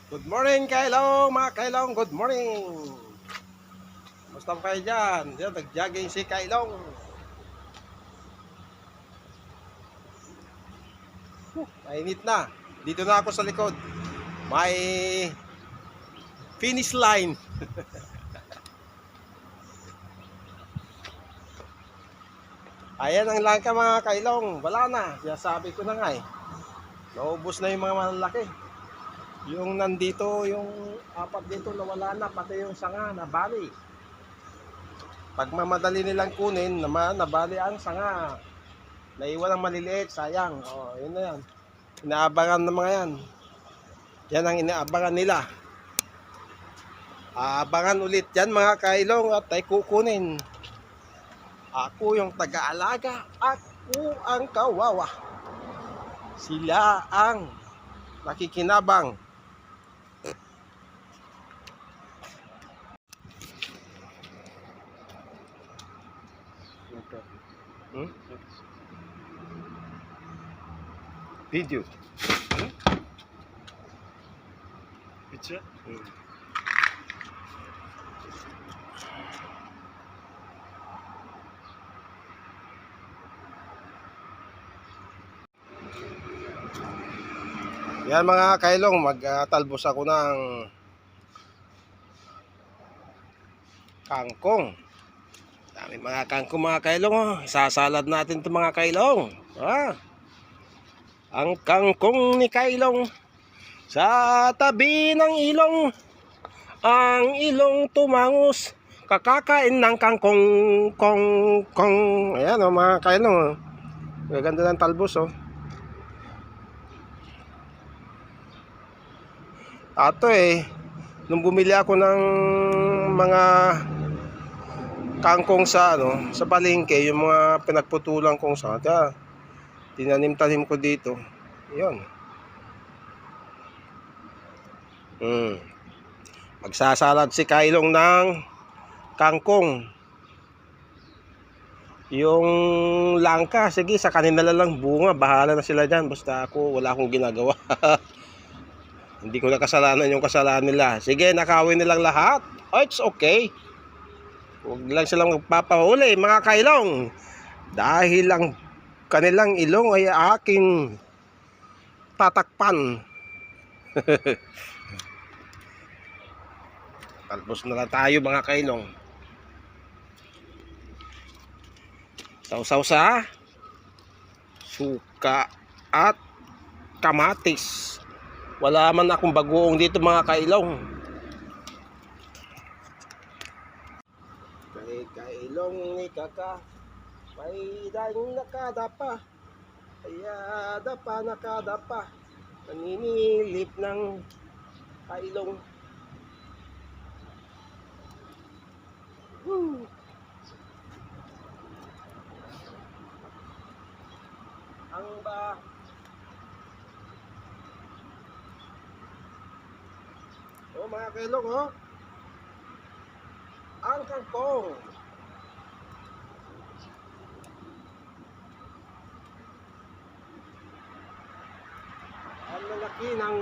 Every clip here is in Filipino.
Good morning, Kailong! Mga Kailong, good morning! Kumusta po kayo dyan? Yan, nag-jogging si Kailong. Mainit na. Dito na ako sa likod. May finish line. Ayan ang langka mga Kailong. Wala na. Sabi ko na nga eh. Naubos na yung mga malalaki. Yung nandito, yung apat dito nawala na. Pati yung sanga, nabali. Pag mamadali nilang kunin, nabali ang sanga. Naiwan ang maliliit, sayang. O, yun na yan. Inaabangan ng mga yan. Yan ang inaabangan nila. Aabangan ulit yan mga Kailong at ay kukunin. Ako yung taga-alaga. Ako ang kawawa. Sila ang nakikinabang. Hmm? Video. Picture? Yan mga Kailong, magtalbos ako ng kangkong. Dami mga kangkong mga Kailong. Oh. Isasalad natin ito mga Kailong. Ang kangkong ni Kailong sa tabi ng ilong. Ang ilong tumangus. Kakakain ng kangkong kong. Ayan o mga Kailong. Oh. Ganda ng talbos oh. Ato nung bumili ako ng mga kangkong sa sa palengke, yung mga pinagputulan kong sa tinanim-tanim ko dito. 'Yon. Magsasalad si Kailong ng kangkong. Yung langka, sige sa kanila lang bunga, bahala na sila diyan, basta ako wala akong ginagawa. Hindi ko na kasalanan yung kasalanan nila. Sige, nakawin nilang lahat. Oh, it's okay. Huwag lang silang magpapahuli, mga Kailong. Dahil ang kanilang ilong ay aking tatakpan. Talbos na lang tayo, mga Kailong. Sausaw sa suka at kamatis. Wala man akong bagoong dito mga Kailong. Kay Kailong ni Kaka, may daing nakadapa. Kaya dapa nakadapa. Naninilip ng Kailong. Ang ba mga Kailong ang kangkong. Ang lalaki ng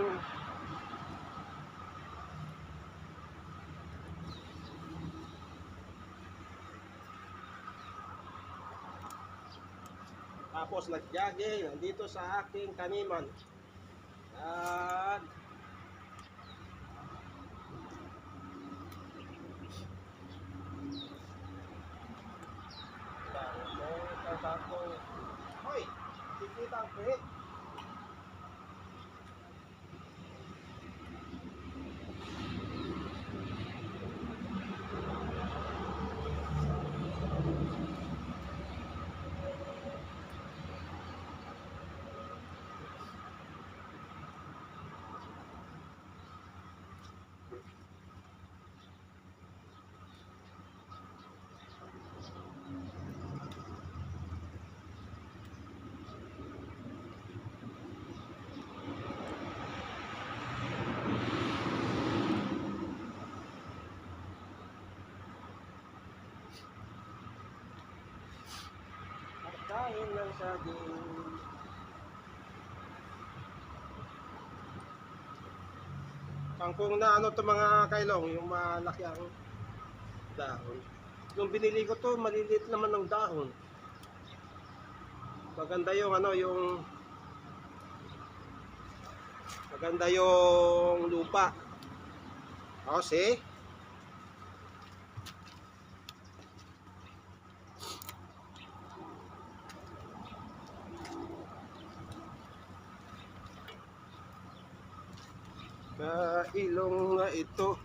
tapos nag-jogging nandito sa aking taniman. At hoy, tikita ang pwede. Kain ng saging. Kangkong na ano to mga kailong, yung malaki ang dahon. Nung binili ko to, maliliit naman ng dahon. Maganda yung ano, yung maganda yung lupa. O, see? Ilong na ito.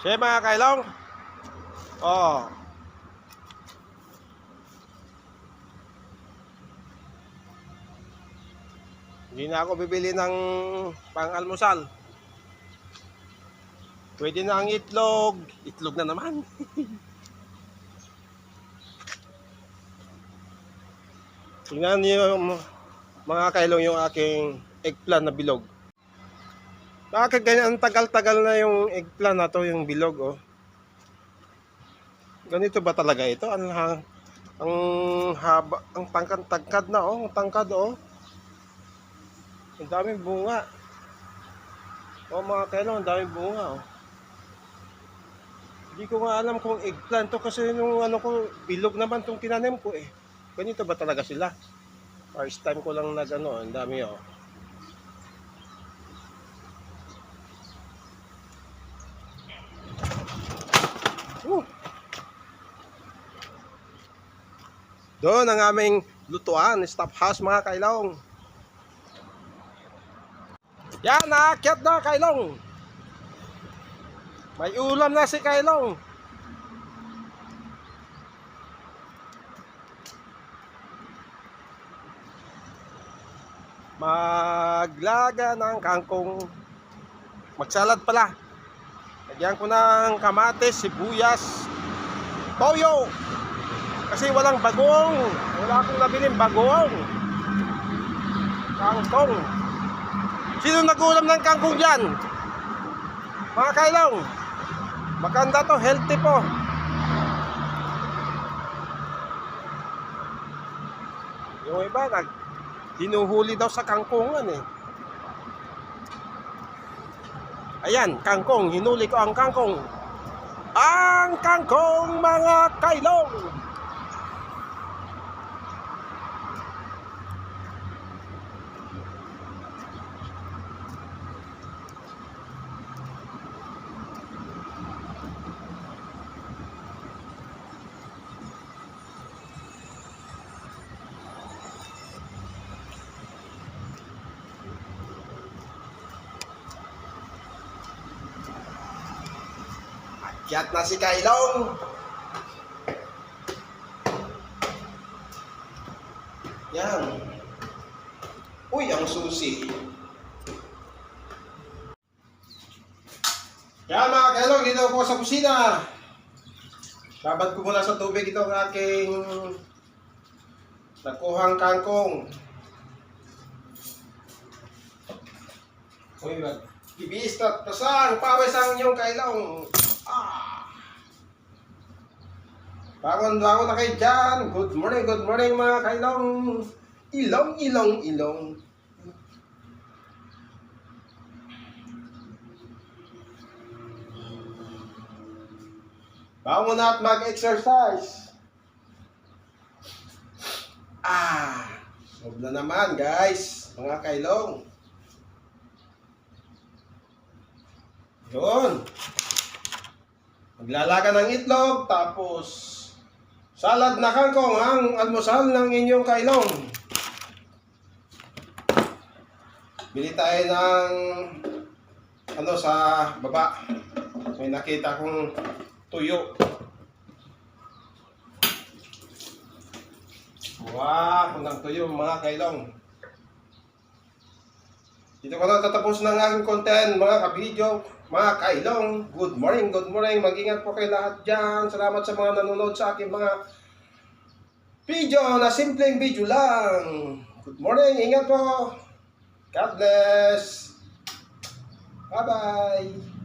Siya mga kailong. Oh. Hindi na ako bibili ng pang-almusal. Pwede na ang itlog. Itlog na naman. Tingnan niyo mga kailong yung aking eggplant na bilog. Bakit ganyan ang tagal-tagal na yung eggplant na to, yung bilog, oh. Ganito ba talaga ito? Ang haba, ang tangkad na, oh, ang tangkad, oh. Ang daming bunga. Oh, mga kailong, ang daming bunga, oh. Hindi ko nga alam kung eggplant to kasi nung ano ko, bilog naman tong tinanim ko, eh. Ganito ba talaga sila? First time ko lang nag-ano, ang dami, oh. Doon ang aming lutuan, stop house mga kailong. Yan, naakyat na kailong. May ulam na si kailong. Maglaga ng kangkong. Magsalad pala. Lagyan ko ng kamatis, sibuyas, toyo. Kasi walang bagong. Wala akong nabiling bagong. Kangkong. Sino nag-ulam ng kangkong dyan? Mga kailong. Maganda to, healthy po. Yung iba, hinuhuli daw sa kangkongan eh. Ayan, kangkong. Hinuli ko ang kangkong. Ang kangkong mga kailong. Akyat na si kailong. Yan. Uy, ang susi. Yan mga kailong, dito ako sa kusina. Babad ko muna sa tubig itong aking nakuhang kangkong. Uy, ibis at pasang, pawis ang inyong kailong. Bangon na kayo dyan. Good morning mga kailong. Ilong. Bangon na at mag-exercise. Sob na naman guys, mga kailong. Yun. Maglalaga ng itlog, tapos salad na kangkong ang almusal ng inyong kailong. Bili tayo ng ano sa baba. May nakita kong tuyo. Wow, unang tuyo mga kailong. Dito ko na tatapos ng aking content mga kabidyo, mga kailong. Good morning, good morning. Mag-ingat po kayo lahat dyan. Salamat sa mga nanonood sa aking mga video na simpleng video lang. Good morning, ingat po. God bless. Bye-bye.